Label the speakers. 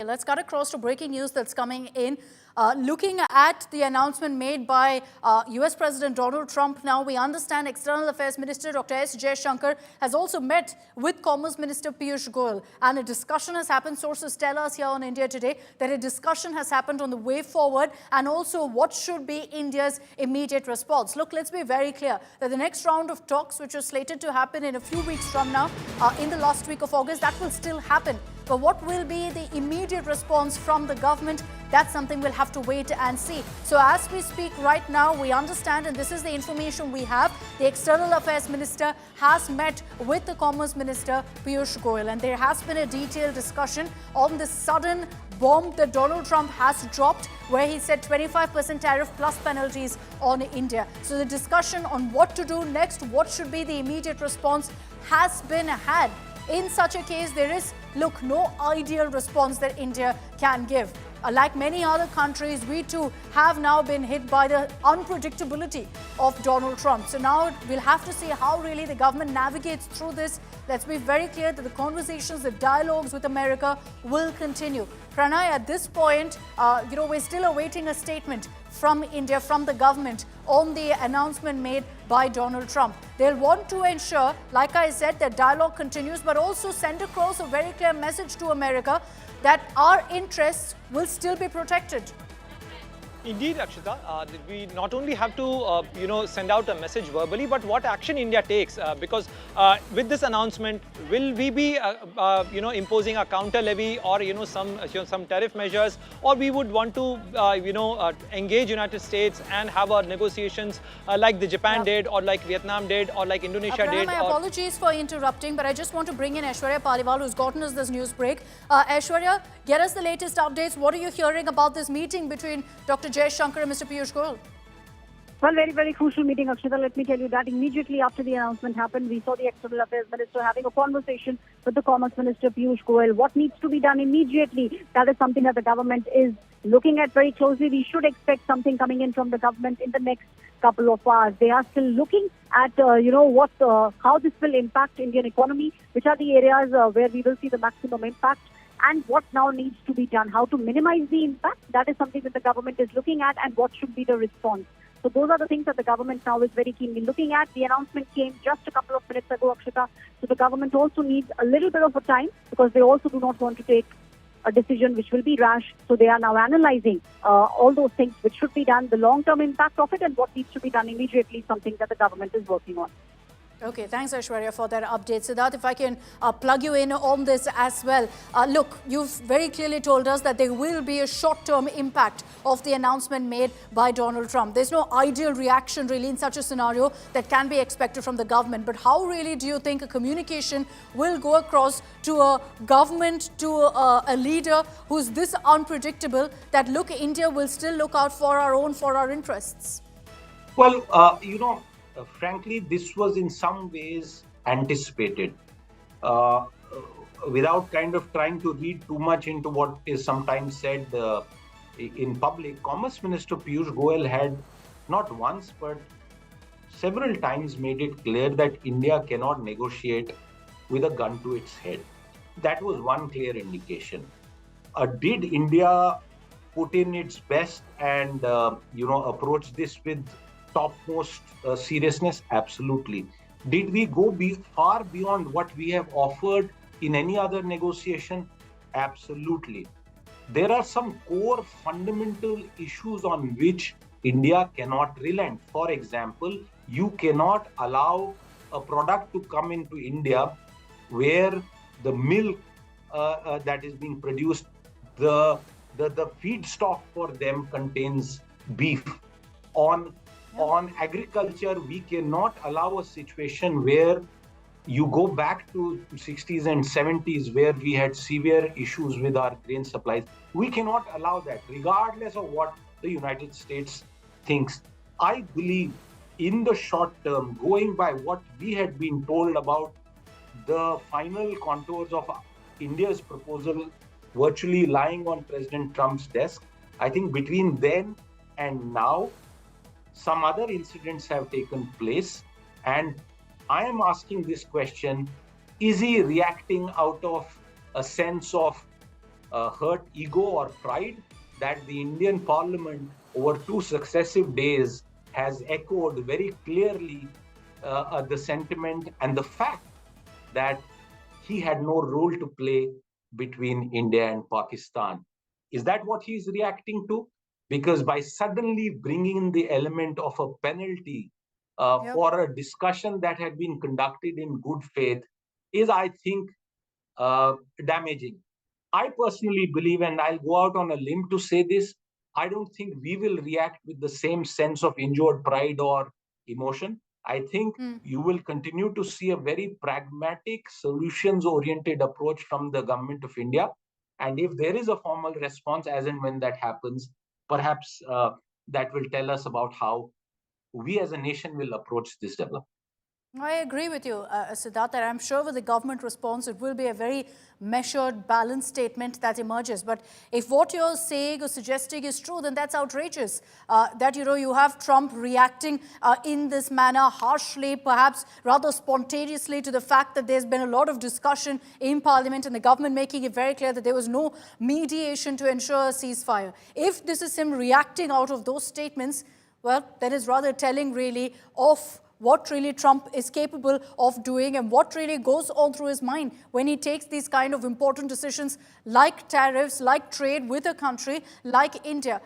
Speaker 1: Let's cut across to breaking news that's coming in. Looking at the announcement made by US President Donald Trump, now we understand External Affairs Minister Dr. S. Jaishankar has also met with Commerce Minister Piyush Goyal, and a discussion has happened. Sources tell us here on India Today that a discussion has happened on the way forward and also what should be India's immediate response. Look, let's be very clear that the next round of talks, which was slated to happen in a few weeks from now, in the last week of August, that will still happen. But what will be the immediate response from the government? That's something we'll have to wait and see. So as we speak right now, we understand, and this is the information we have, the External Affairs Minister has met with the Commerce Minister, Piyush Goyal, and there has been a detailed discussion on the sudden bomb that Donald Trump has dropped, where he said 25% tariff plus penalties on India. So the discussion on what to do next, what should be the immediate response, has been had. In such a case, there is, look, no ideal response that India can give. Like many other countries, we too have now been hit by the unpredictability of Donald Trump. So now we'll have to see how really the government navigates through this. Let's be very clear that the conversations, the dialogues with America will continue. Pranay, at this point, we're still awaiting a statement from India, from the government, on the announcement made by Donald Trump. They'll want to ensure, like I said, that dialogue continues, but also send across a very clear message to America that our interests will still be protected.
Speaker 2: Indeed, Akshita, we not only have to, send out a message verbally, but what action India takes. Because with this announcement, will we be, imposing a counter levy or, some tariff measures, or we would want to, engage United States and have our negotiations like the Japan did, or like Vietnam did, or like Indonesia did.
Speaker 1: My apologies for interrupting, but I just want to bring in Aishwarya Paliwal, who's gotten us this news break. Aishwarya, get us the latest updates. What are you hearing about this meeting between Dr. Jaishankar and Mr. Piyush Goyal?
Speaker 3: Well, very, very crucial meeting, Akshita. Let me tell you that immediately after the announcement happened, we saw the External Affairs Minister having a conversation with the Commerce Minister, Piyush Goyal. What needs to be done immediately? That is something that the government is looking at very closely. We should expect something coming in from the government in the next couple of hours. They are still looking at, how this will impact Indian economy, which are the areas where we will see the maximum impact, and what now needs to be done, how to minimize the impact. That is something that the government is looking at, and what should be the response. So those are the things that the government now is very keenly looking at. The announcement came just a couple of minutes ago, Akshita. So the government also needs a little bit of a time, because they also do not want to take a decision which will be rash. So they are now analyzing all those things which should be done, the long-term impact of it, and what needs to be done immediately, something that the government is working on.
Speaker 1: Okay, thanks Aishwarya for that update. Siddharth, if I can plug you in on this as well. Look, you've very clearly told us that there will be a short-term impact of the announcement made by Donald Trump. There's no ideal reaction really in such a scenario that can be expected from the government. But how really do you think a communication will go across to a government, to a leader who's this unpredictable, that look, India will still look out for our interests?
Speaker 4: Well, frankly, this was in some ways anticipated. Without kind of trying to read too much into what is sometimes said in public, Commerce Minister Piyush Goyal had not once but several times made it clear that India cannot negotiate with a gun to its head. That was one clear indication. Did India put in its best and approach this with topmost seriousness? Absolutely. Did we go far beyond what we have offered in any other negotiation? Absolutely. There are some core fundamental issues on which India cannot relent. For example, you cannot allow a product to come into India where the milk that is being produced, the feedstock for them contains beef. On agriculture, we cannot allow a situation where you go back to 60s and 70s where we had severe issues with our grain supplies. We cannot allow that, regardless of what the United States thinks. I believe in the short term, going by what we had been told about the final contours of India's proposal virtually lying on President Trump's desk, I think between then and now, some other incidents have taken place, and I am asking this question: is he reacting out of a sense of hurt ego or pride that the Indian Parliament over 2 successive days has echoed very clearly the sentiment and the fact that he had no role to play between India and Pakistan. Is that what he's reacting to? Because by suddenly bringing in the element of a penalty for a discussion that had been conducted in good faith is, I think, damaging. I personally believe, and I'll go out on a limb to say this, I don't think we will react with the same sense of injured pride or emotion. I think you will continue to see a very pragmatic, solutions oriented approach from the government of India. And if there is a formal response, as and when that happens, perhaps that will tell us about how we as a nation will approach this development.
Speaker 1: I agree with you, Siddharth, and I'm sure with the government response, it will be a very measured, balanced statement that emerges. But if what you're saying or suggesting is true, then that's outrageous. That, you have Trump reacting in this manner, harshly, perhaps rather spontaneously, to the fact that there's been a lot of discussion in Parliament and the government making it very clear that there was no mediation to ensure a ceasefire. If this is him reacting out of those statements, well, that is rather telling, really, of what really Trump is capable of doing and what really goes on through his mind when he takes these kind of important decisions like tariffs, like trade with a country like India.